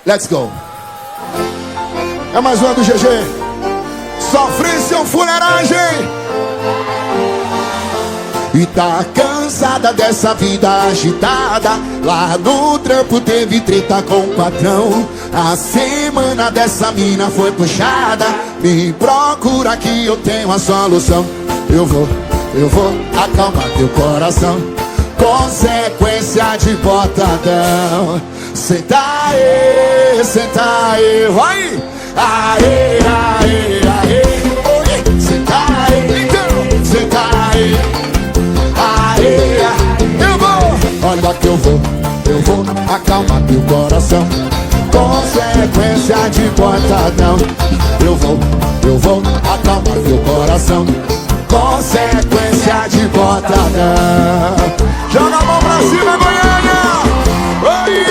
Let's go. É mais uma do GG. Sofrência ou fuleiragem. E tá cansada dessa vida agitada. Lá no trampo teve treta com o patrão. A semana dessa mina foi puxada. Me procura que eu tenho a solução. Eu vou acalmar teu coração. Consequência de botadão. Senta'ê, senta'ê, vai! Aê, aê, aê, oi! Senta'ê, senta'ê, aê, eu vou! Olha que eu vou acalmar teu coração. Consequência de botadão. Eu vou acalmar teu coração. Consequência de botadão. Joga a mão pra cima, Goiânia! Oi!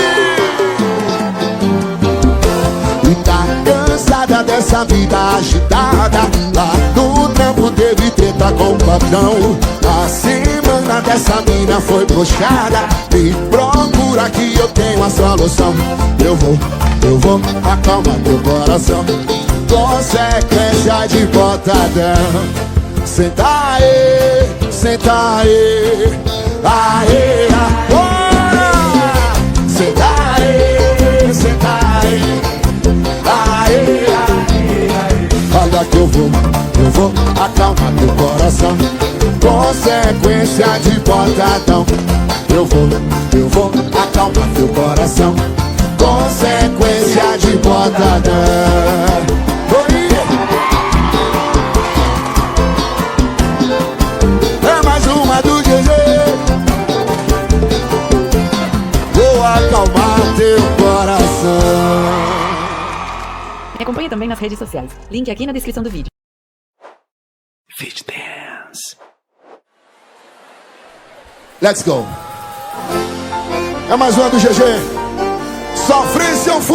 E tá cansada dessa vida agitada. Lá no trampo teve treta com o patrão. A semana dessa mina foi puxada. Me procura que eu tenho a solução. Eu vou acalmar teu coração. Consequência de botadão. Senta'ê, senta'ê, aê, agora! Senta'ê, senta'ê, aê, aê, aê. Olha que eu vou acalmar teu coração. Consequência de botadão. Eu vou acalmar teu coração. Consequência de botadão. Acalmar teu coração. Me acompanhe também nas redes sociais. Link aqui na descrição do vídeo. FitDance. Let's go. É mais uma do GG. Sofrência ou